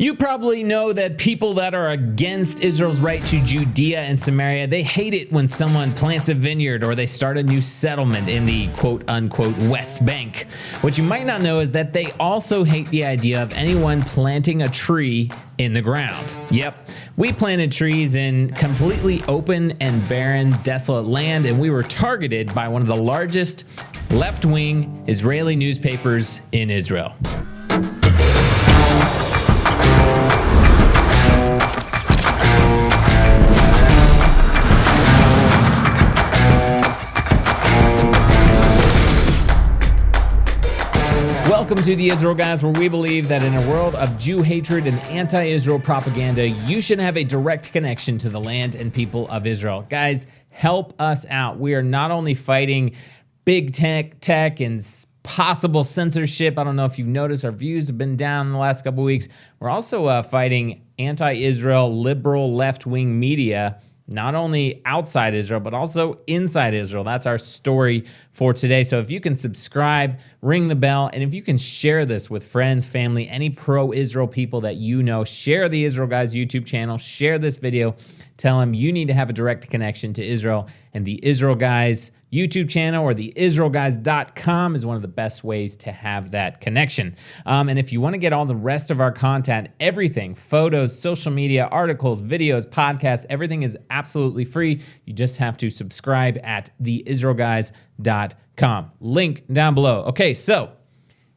You probably know that people that are against Israel's right to Judea and Samaria, they hate it when someone plants a vineyard or they start a new settlement in the quote-unquote West Bank. What you might not know is that they also hate the idea of anyone planting a tree in the ground. Yep, we planted trees in completely open and barren, desolate land, and we were targeted by one of the largest left-wing Israeli newspapers in Israel. Welcome to the Israel Guys, where we believe that in a world of Jew hatred and anti-Israel propaganda, you should have a direct connection to the land and people of Israel. Guys, help us out. We are not only fighting big tech and possible censorship. I don't know if you've noticed, our views have been down in the last couple of weeks. We're also fighting anti-Israel, liberal, left-wing media, not only outside Israel, but also inside Israel. That's our story for today. So if you can subscribe, ring the bell, and if you can share this with friends, family, any pro-Israel people that you know, share the Israel Guys YouTube channel, share this video, tell them you need to have a direct connection to Israel, and the Israel Guys YouTube channel or the IsraelGuys.com is one of the best ways to have that connection. And if you want to get all the rest of our content, everything, photos, social media, articles, videos, podcasts, everything is absolutely free. You just have to subscribe at theisraelguys.com. Link down below. Okay, so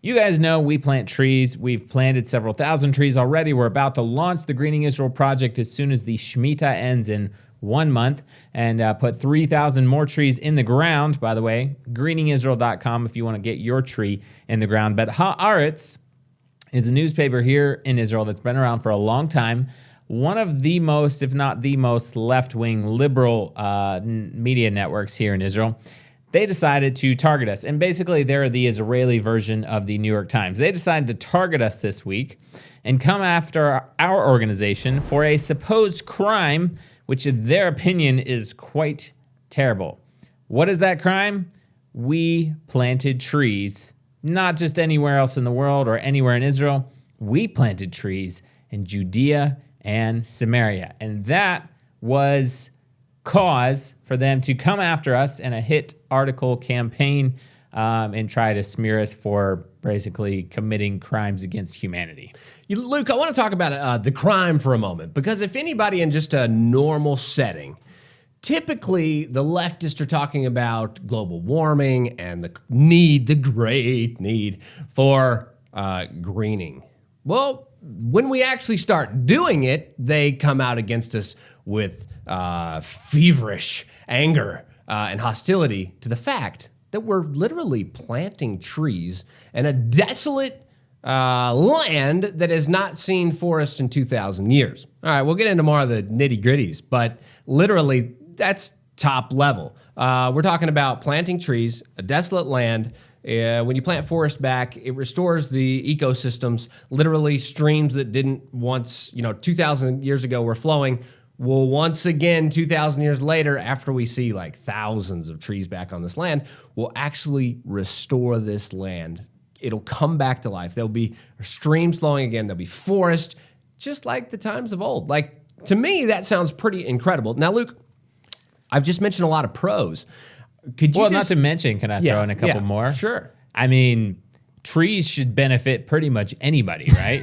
you guys know we plant trees. We've planted several thousand trees already. We're about to launch the Greening Israel project as soon as the Shemitah ends in 1 month, and put 3,000 more trees in the ground. By the way, greeningisrael.com if you want to get your tree in the ground. But Haaretz is a newspaper here in Israel that's been around for a long time. One of the most, if not the most, left-wing liberal media networks here in Israel. They decided to target us, and basically they're the Israeli version of the New York Times. They decided to target us this week and come after our organization for a supposed crime, which in their opinion is quite terrible. What is that crime? We planted trees, not just anywhere else in the world or anywhere in Israel. We planted trees in Judea and Samaria. And that was cause for them to come after us in a hit article campaign and try to smear us for basically committing crimes against humanity. Luke, I want to talk about the crime for a moment, because if anybody in just a normal setting, typically the leftists are talking about global warming and the great need for greening. Well, when we actually start doing it, they come out against us with feverish anger and hostility to the fact that we're literally planting trees in a desolate land that has not seen forests in 2,000 years. All right, we'll get into more of the nitty-gritties, but literally that's top level. We're talking about planting trees, a desolate land. When you plant forest back, it restores the ecosystems. Literally, streams that didn't once, 2,000 years ago were flowing will once again, 2,000 years later, after we see like thousands of trees back on this land, will actually restore this land. It'll come back to life. There'll be streams flowing again. There'll be forest, just like the times of old. Like, to me, that sounds pretty incredible. Now, Luke, I've just mentioned a lot of pros. Could you not to mention, can I throw in a couple more? Sure. I mean, trees should benefit pretty much anybody, right?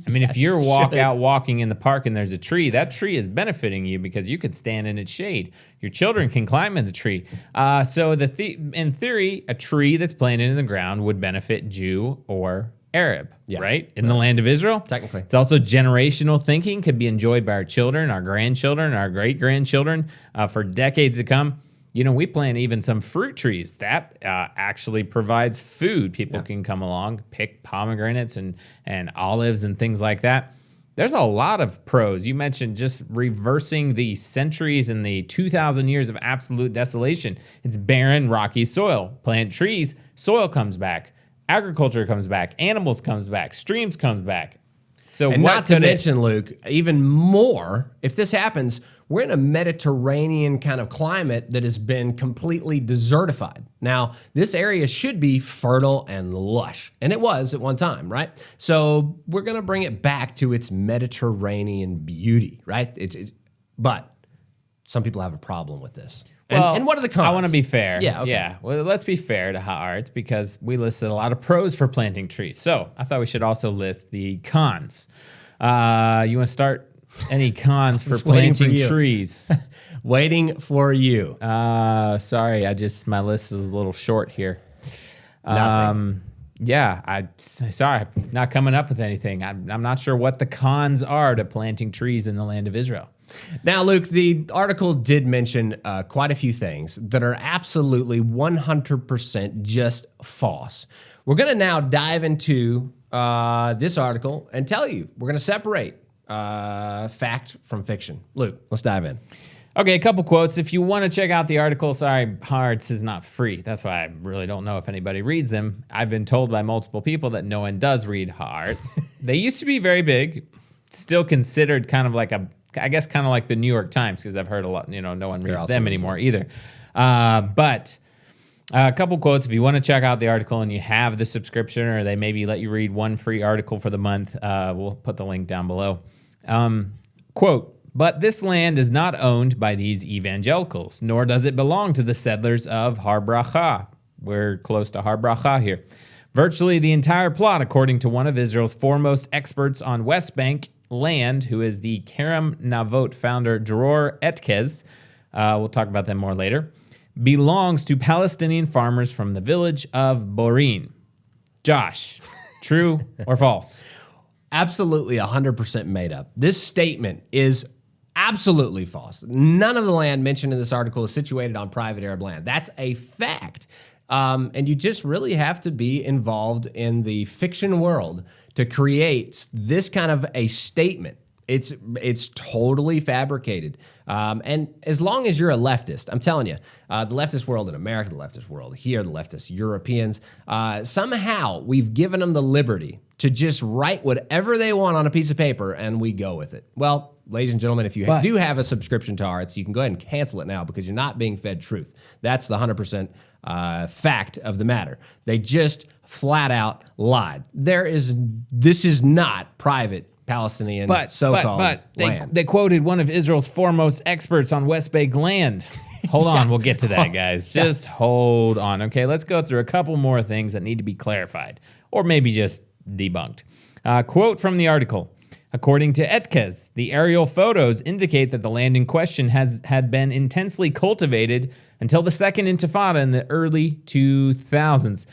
I mean, if you're out walking in the park and there's a tree, that tree is benefiting you because you could stand in its shade. Your children can climb in the tree. So in theory, a tree that's planted in the ground would benefit Jew or Arab, right? In the land of Israel. Technically. It's also generational thinking, could be enjoyed by our children, our grandchildren, our great-grandchildren for decades to come. We plant even some fruit trees. That actually provides food. People can come along, pick pomegranates and olives and things like that. There's a lot of pros. You mentioned just reversing the centuries and the 2,000 years of absolute desolation. It's barren, rocky soil. Plant trees, soil comes back. Agriculture comes back. Animals comes back. Streams comes back. So and what not to could it- mention, Luke, even more, if this happens, we're in a Mediterranean kind of climate that has been completely desertified. Now, this area should be fertile and lush, and it was at one time, right? So we're going to bring it back to its Mediterranean beauty, right? But some people have a problem with this. And what are the cons? I want to be fair. Yeah, okay. Yeah. Well, let's be fair to Haaretz because we listed a lot of pros for planting trees. So I thought we should also list the cons. You want to start? Any cons for planting trees? Waiting for you. Sorry, my list is a little short here. Nothing. Sorry, not coming up with anything. I'm not sure what the cons are to planting trees in the land of Israel. Now, Luke, the article did mention quite a few things that are absolutely 100% just false. We're going to now dive into this article and tell you. We're going to separate fact from fiction. Luke, let's dive in. Okay, a couple quotes. If you want to check out the article, sorry, Haaretz is not free. That's why I really don't know if anybody reads them. I've been told by multiple people that no one does read Haaretz. They used to be very big, still considered kind of like I guess kind of like the New York Times, because I've heard a lot, no one reads them anymore either. But a couple quotes. If you want to check out the article and you have the subscription, or they maybe let you read one free article for the month, we'll put the link down below. Quote, "But this land is not owned by these evangelicals, nor does it belong to the settlers of Har Bracha." We're close to Har Bracha here. "Virtually the entire plot, according to one of Israel's foremost experts on West Bank land, who is the Kerem Navot founder, Dror Etkez," we'll talk about them more later, "belongs to Palestinian farmers from the village of Borin." Josh, true or false? Absolutely 100% made up. This statement is absolutely false. None of the land mentioned in this article is situated on private Arab land. That's a fact. And you just really have to be involved in the fiction world to create this kind of a statement. It's totally fabricated. And as long as you're a leftist, I'm telling you, the leftist world in America, the leftist world here, the leftist Europeans, somehow we've given them the liberty to just write whatever they want on a piece of paper, and we go with it. Well, ladies and gentlemen, if you do have a subscription to Haaretz, you can go ahead and cancel it now because you're not being fed truth. That's the 100% fact of the matter. They just flat out lied. This is not private Palestinian so-called land. They quoted one of Israel's foremost experts on West Bank land. Hold on, we'll get to that, guys. Just hold on. Okay, let's go through a couple more things that need to be clarified, or maybe just debunked. Quote from the article. "According to Etkez, the aerial photos indicate that the land in question had been intensely cultivated until the Second Intifada in the early 2000s.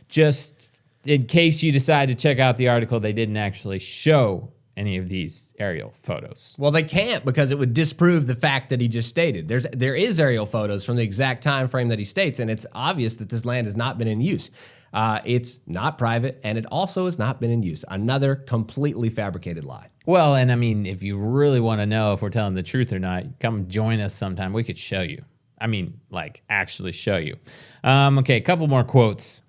Just in case you decide to check out the article, they didn't actually show any of these aerial photos. Well, they can't because it would disprove the fact that he just stated. There is aerial photos from the exact time frame that he states, and it's obvious that this land has not been in use. It's not private, and it also has not been in use. Another completely fabricated lie. Well, and I mean, if you really want to know if we're telling the truth or not, come join us sometime. We could show you. I mean, like, actually show you. Okay, a couple more quotes.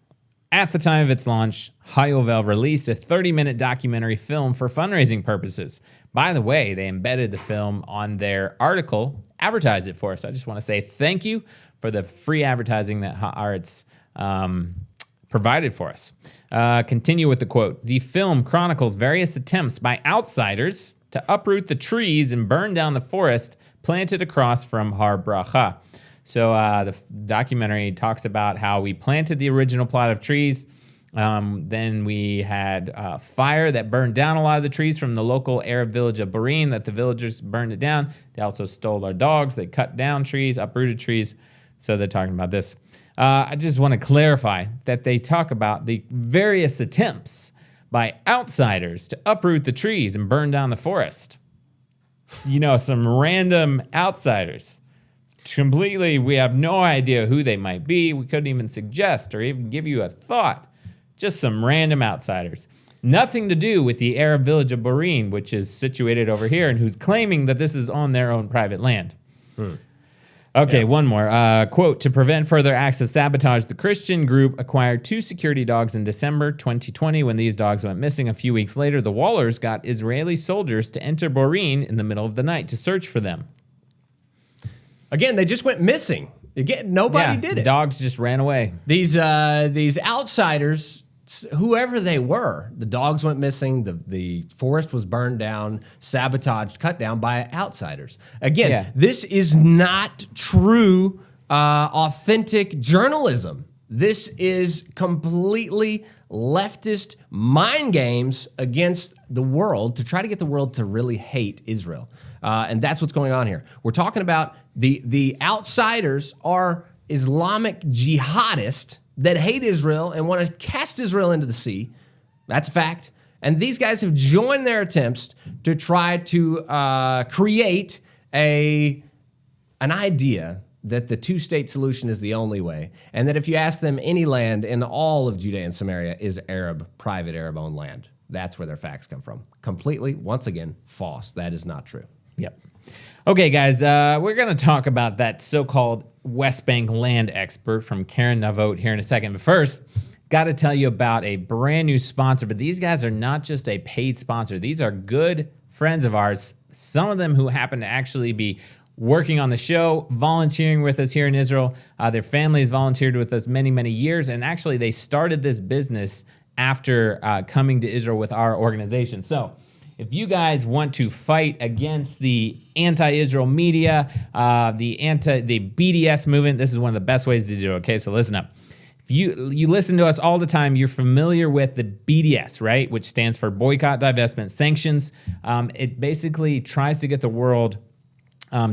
At the time of its launch, HaYovel released a 30-minute documentary film for fundraising purposes. By the way, they embedded the film on their article, advertised it for us. I just want to say thank you for the free advertising that Haaretz provided for us. Continue with the quote. "The film chronicles various attempts by outsiders to uproot the trees and burn down the forest planted across from Har Bracha." So the documentary talks about how we planted the original plot of trees. Then we had fire that burned down a lot of the trees from the local Arab village of Borin, that the villagers burned it down. They also stole our dogs. They cut down trees, uprooted trees. So they're talking about this. I just want to clarify that they talk about the various attempts by outsiders to uproot the trees and burn down the forest. Some random outsiders. Completely, we have no idea who they might be. We couldn't even suggest or even give you a thought. Just some random outsiders. Nothing to do with the Arab village of Borin, which is situated over here and who's claiming that this is on their own private land. Okay, one more. Quote, to prevent further acts of sabotage, the Christian group acquired 2 security dogs in December 2020. When these dogs went missing a few weeks later, the Wallers got Israeli soldiers to enter Borin in the middle of the night to search for them. Again, they just went missing. Again, nobody did it. Dogs just ran away. These outsiders, whoever they were, the dogs went missing, the forest was burned down, sabotaged, cut down by outsiders. Again, this is not true, authentic journalism. This is completely leftist mind games against the world to try to get the world to really hate Israel. And that's what's going on here. We're talking about the outsiders are Islamic jihadists that hate Israel and want to cast Israel into the sea. That's a fact. And these guys have joined their attempts to try to create an idea that the two-state solution is the only way, and that if you ask them, any land in all of Judea and Samaria is Arab, private Arab-owned land. That's where their facts come from. Completely, once again, false. That is not true. Yep. Okay, guys, we're going to talk about that so-called West Bank land expert from Karen Navot here in a second. But first, got to tell you about a brand new sponsor. But these guys are not just a paid sponsor. These are good friends of ours, some of them who happen to actually be working on the show, volunteering with us here in Israel. Their families volunteered with us many, many years. And actually, they started this business after coming to Israel with our organization. So if you guys want to fight against the anti-Israel media, the BDS movement, this is one of the best ways to do it, okay? So listen up. If you listen to us all the time, you're familiar with the BDS, right? Which stands for Boycott, Divestment, Sanctions. It basically tries to get the world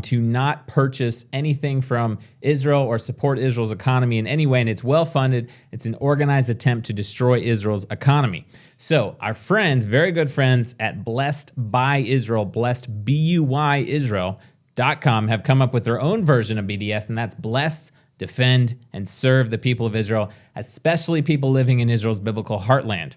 to not purchase anything from Israel or support Israel's economy in any way, and it's well-funded. It's an organized attempt to destroy Israel's economy. So our friends, very good friends at Blessed by Israel, blessed, B-U-Y, Israel.com, have come up with their own version of BDS, and that's bless, defend, and serve the people of Israel, especially people living in Israel's biblical heartland.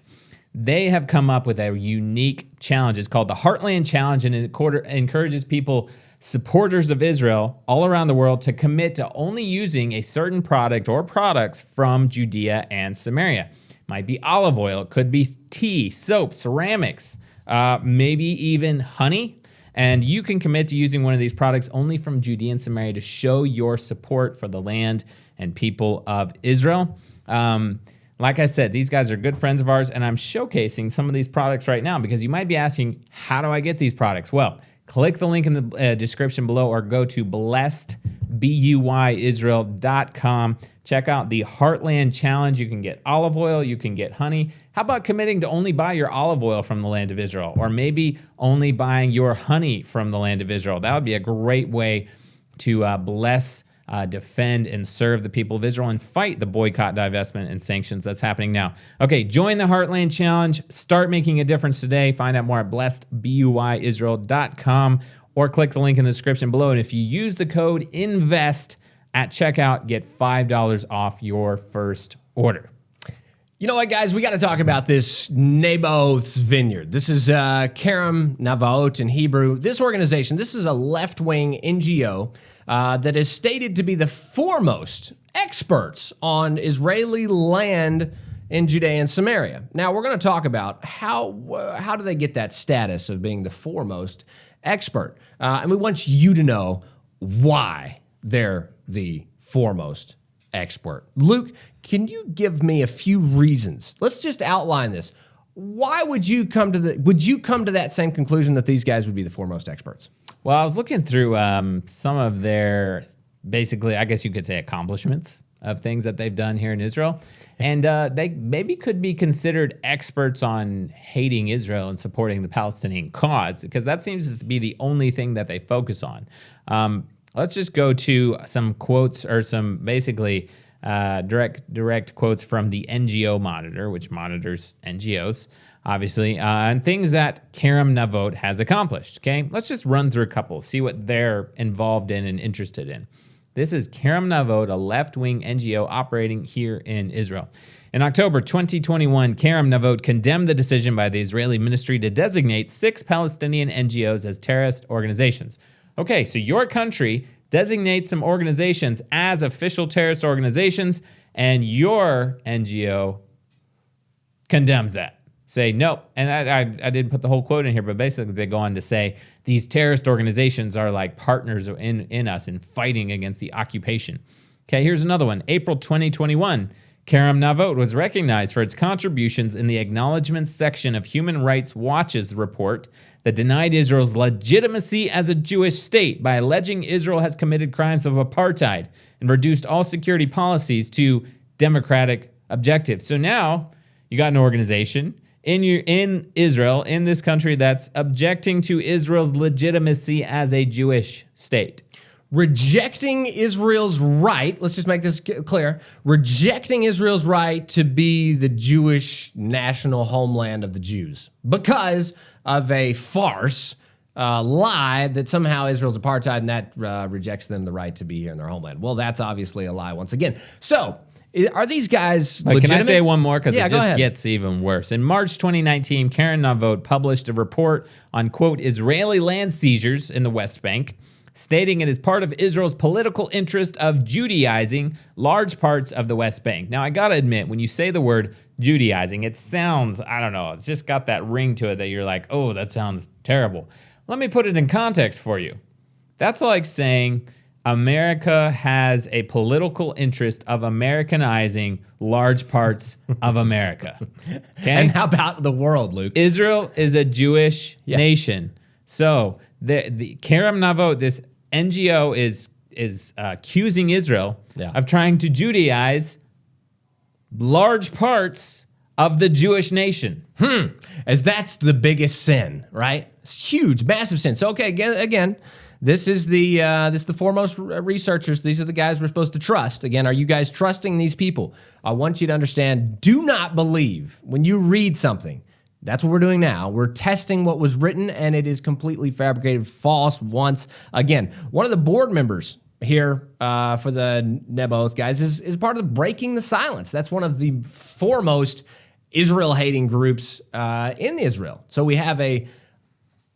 They have come up with a unique challenge. It's called the Heartland Challenge, and it encourages people, supporters of Israel all around the world, to commit to only using a certain product or products from Judea and Samaria. Might be olive oil, it could be tea, soap, ceramics, maybe even honey. And you can commit to using one of these products only from Judea and Samaria to show your support for the land and people of Israel. Like I said, these guys are good friends of ours, and I'm showcasing some of these products right now because you might be asking, how do I get these products? Well, click the link in the description below or go to blessed, BUYIsrael.com. Check out the Heartland Challenge. You can get olive oil. You can get honey. How about committing to only buy your olive oil from the land of Israel, or maybe only buying your honey from the land of Israel? That would be a great way to bless, defend, and serve the people of Israel and fight the boycott, divestment, and sanctions that's happening now. Okay, join the Heartland Challenge. Start making a difference today. Find out more at blessedbuyisrael.com or click the link in the description below. And if you use the code INVEST at checkout, get $5 off your first order. You know what, guys? We got to talk about this Naboth's Vineyard. This is Kerem Navot in Hebrew. This organization, this is a left-wing NGO that is stated to be the foremost experts on Israeli land in Judea and Samaria. Now, we're going to talk about how do they get that status of being the foremost expert. And we want you to know why they're the foremost expert. Luke, can you give me a few reasons? Let's just outline this. Why would you come to that same conclusion that these guys would be the foremost experts? Well, I was looking through some of their, basically, I guess you could say, accomplishments of things that they've done here in Israel. And they maybe could be considered experts on hating Israel and supporting the Palestinian cause, because that seems to be the only thing that they focus on. Let's just go to some quotes, or some basically direct quotes from the NGO Monitor, which monitors NGOs, obviously, and things that Kerem Navot has accomplished. Okay, let's just run through a couple, see what they're involved in and interested in. This is Kerem Navot, a left-wing NGO operating here in Israel. In October 2021, Kerem Navot condemned the decision by the Israeli ministry to designate 6 Palestinian NGOs as terrorist organizations. Okay, so your country designates some organizations as official terrorist organizations, and your NGO condemns that. Say, no. And I didn't put the whole quote in here, but basically they go on to say these terrorist organizations are like partners in us in fighting against the occupation. Okay, here's another one. April 2021, Kerem Navot was recognized for its contributions in the acknowledgments section of Human Rights Watch's report that denied Israel's legitimacy as a Jewish state by alleging Israel has committed crimes of apartheid and reduced all security policies to democratic objectives. So now you got an organization in Israel, in this country, that's objecting to Israel's legitimacy as a Jewish state. Rejecting Israel's right, let's just make this clear, rejecting Israel's right to be the Jewish national homeland of the Jews because of a farce lie that somehow Israel's apartheid and that rejects them the right to be here in their homeland. Well, that's obviously a lie once again. So, are these guys legitimate? Can I say one more? Because it just ahead. gets even worse. In March 2019, Kerem Navot published a report on, quote, Israeli land seizures in the West Bank, stating it is part of Israel's political interest of Judaizing large parts of the West Bank. Now, I gotta admit, when you say the word Judaizing, it sounds, I don't know, it's just got that ring to it that you're like, oh, that sounds terrible. Let me put it in context for you. That's like saying America has a political interest of Americanizing large parts of America. Okay? And how about the world, Luke? Israel is a Jewish nation. So the Kerem Navot, this NGO, is accusing Israel of trying to Judaize large parts of the Jewish nation. As that's the biggest sin, right? It's huge, massive sin. So okay, again, this is the foremost researchers. These are the guys we're supposed to trust. Again, are you guys trusting these people? I want you to understand, do not believe when you read something. That's what we're doing now. We're testing what was written, and it is completely fabricated, false once again. One of the board members here for the Neboth guys is part of the Breaking the Silence. That's one of the foremost Israel-hating groups in Israel. So we have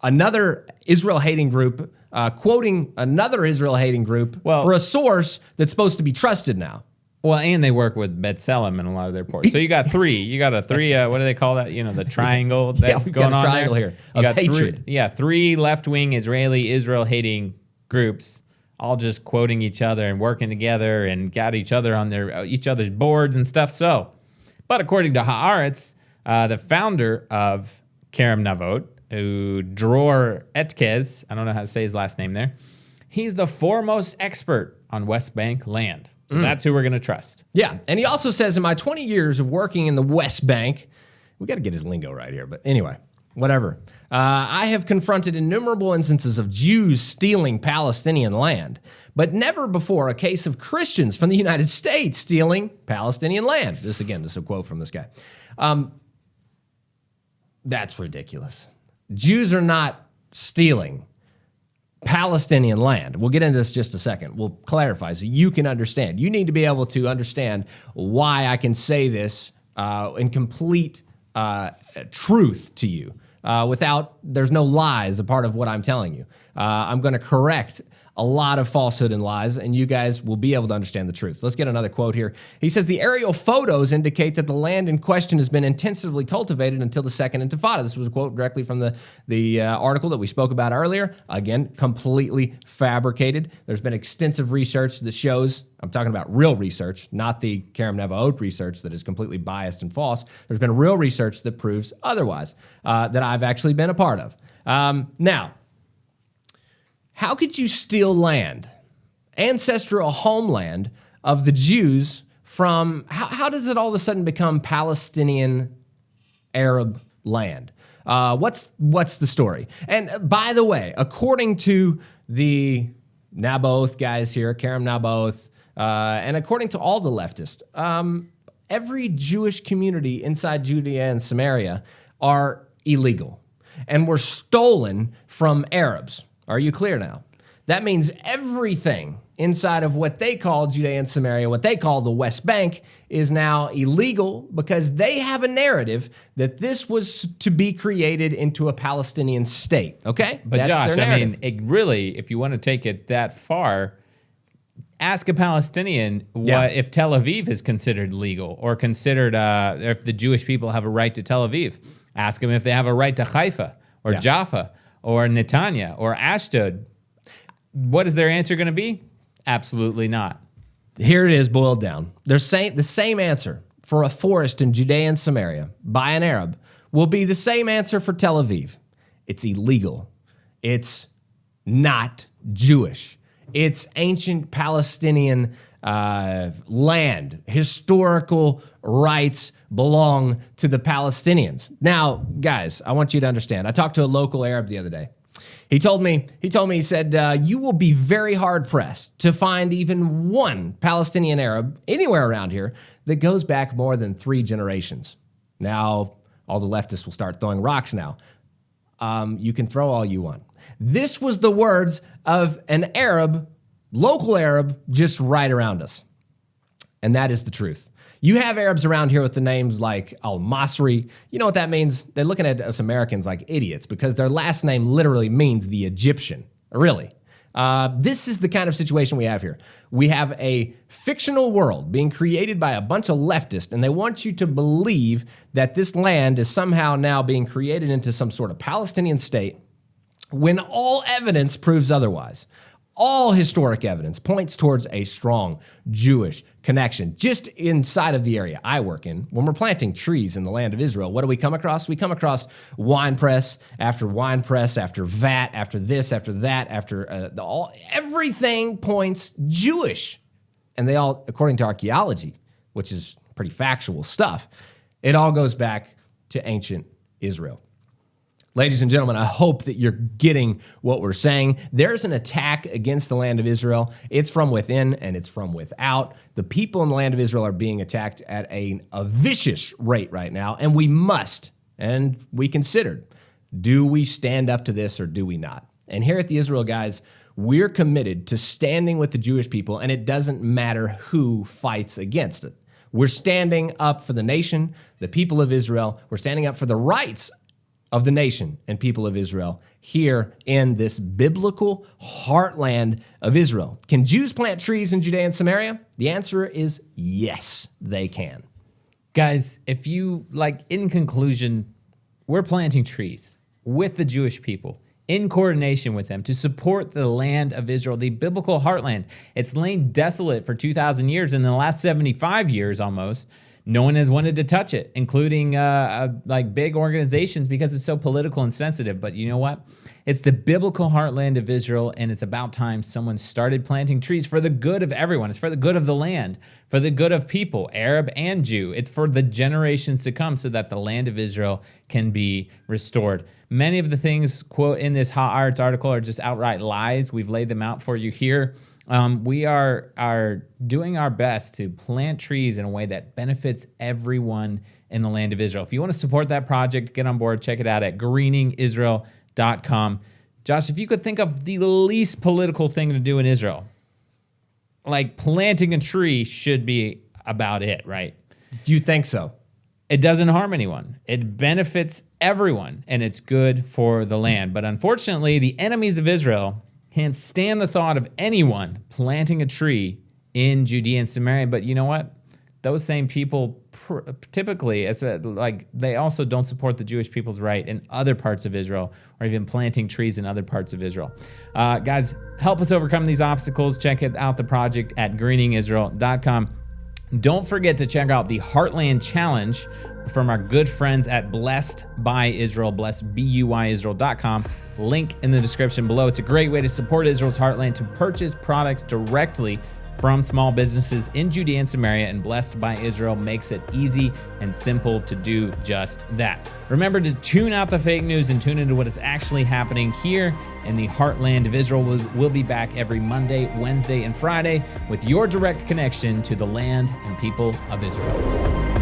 another Israel-hating group quoting another Israel-hating group for a source that's supposed to be trusted now. Well, and they work with B'Tselem in a lot of their reports. So you got three. You got a three, what do they call that? You know, the triangle that's going on triangle there. Here You got hatred. three left-wing Israel-hating groups, all just quoting each other and working together and got each other on each other's boards and stuff. So, but according to Haaretz, the founder of Kerem Navot, Dror Etkez, I don't know how to say his last name there, he's the foremost expert on West Bank land. So that's who we're going to trust. Yeah, and he also says, in my 20 years of working in the West Bank, we got to get his lingo right here, but anyway, whatever. I have confronted innumerable instances of Jews stealing Palestinian land, but never before a case of Christians from the United States stealing Palestinian land. This is a quote from this guy. That's ridiculous. Jews are not stealing Palestinian land. We'll get into this just a second. We'll clarify so you can understand. You need to be able to understand why I can say this in complete truth to you there's no lies a part of what I'm telling you. I'm going to correct a lot of falsehood and lies, and you guys will be able to understand the truth. Let's get another quote here. He says, the aerial photos indicate that the land in question has been intensively cultivated until the Second Intifada. This was a quote directly from the article that we spoke about earlier. Again, completely fabricated. There's been extensive research that shows, I'm talking about real research, not the Kerem Navot research that is completely biased and false. There's been real research that proves otherwise, that I've actually been a part of. Now, how could you steal land, ancestral homeland of the Jews from, how does it all of a sudden become Palestinian Arab land? What's the story? And by the way, according to the Naboth guys here, Kerem Naboth, and according to all the leftists, every Jewish community inside Judea and Samaria are illegal and were stolen from Arabs. Are you clear now? That means everything inside of what they call Judea and Samaria, what they call the West Bank, is now illegal because they have a narrative that this was to be created into a Palestinian state, okay? But That's Josh, their narrative. I mean, it really, if you want to take it that far, Ask a Palestinian what if Tel Aviv is considered legal or considered if the Jewish people have a right to Tel Aviv. Ask them if they have a right to Haifa or Jaffa or Netanya or Ashdod. What is their answer going to be? Absolutely not. Here it is boiled down. They're saying the same answer for a forest in Judea and Samaria by an Arab will be the same answer for Tel Aviv. It's illegal. It's not Jewish. It's ancient Palestinian land. Historical rights belong to the Palestinians. Now, guys, I want you to understand. I talked to a local Arab the other day. He said, you will be very hard pressed to find even one Palestinian Arab anywhere around here that goes back more than 3 generations. Now, all the leftists will start throwing rocks now. You can throw all you want. This was the words of an Arab, local Arab, just right around us. And that is the truth. You have Arabs around here with the names like Al-Masri. You know what that means? They're looking at us Americans like idiots because their last name literally means the Egyptian. Really. This is the kind of situation we have here. We have a fictional world being created by a bunch of leftists, and they want you to believe that this land is somehow now being created into some sort of Palestinian state when all evidence proves otherwise. All historic evidence points towards a strong Jewish connection. Just inside of the area I work in, when we're planting trees in the land of Israel, what do we come across? We come across wine press after vat, after this, after that, after everything points Jewish. And they all, according to archaeology, which is pretty factual stuff, it all goes back to ancient Israel. Ladies and gentlemen, I hope that you're getting what we're saying. There's an attack against the land of Israel. It's from within and it's from without. The people in the land of Israel are being attacked at a vicious rate right now, and we must, and we considered, do we stand up to this or do we not? And here at the Israel Guys, we're committed to standing with the Jewish people, and it doesn't matter who fights against it. We're standing up for the nation, the people of Israel. We're standing up for the rights of the nation and people of Israel here in this biblical heartland of Israel. Can Jews plant trees in Judea and Samaria? The answer is yes, they can. Guys, if you, in conclusion, we're planting trees with the Jewish people in coordination with them to support the land of Israel, the biblical heartland. It's lain desolate for 2,000 years. In the last 75 years almost, no one has wanted to touch it, including big organizations, because it's so political and sensitive. But you know what? It's the biblical heartland of Israel, and it's about time someone started planting trees for the good of everyone. It's for the good of the land, for the good of people, Arab and Jew. It's for the generations to come so that the land of Israel can be restored. Many of the things, quote, in this Haaretz article are just outright lies. We've laid them out for you here. We are doing our best to plant trees in a way that benefits everyone in the land of Israel. If you want to support that project, get on board. Check it out at greeningisrael.com. Josh, if you could think of the least political thing to do in Israel, like planting a tree should be about it, right? Do you think so? It doesn't harm anyone. It benefits everyone, and it's good for the land. But unfortunately, the enemies of Israel can't stand the thought of anyone planting a tree in Judea and Samaria. But you know what? Those same people typically, they also don't support the Jewish people's right in other parts of Israel, or even planting trees in other parts of Israel. Guys, help us overcome these obstacles. Check out the project at greeningisrael.com. Don't forget to check out the Heartland Challenge from our good friends at Blessed by Israel, blessedbyisrael.com. Link in the description below. It's a great way to support Israel's heartland, to purchase products directly from small businesses in Judea and Samaria, and Blessed by Israel makes it easy and simple to do just that. Remember to tune out the fake news and tune into what is actually happening here in the heartland of Israel. We'll be back every Monday, Wednesday, and Friday with your direct connection to the land and people of Israel.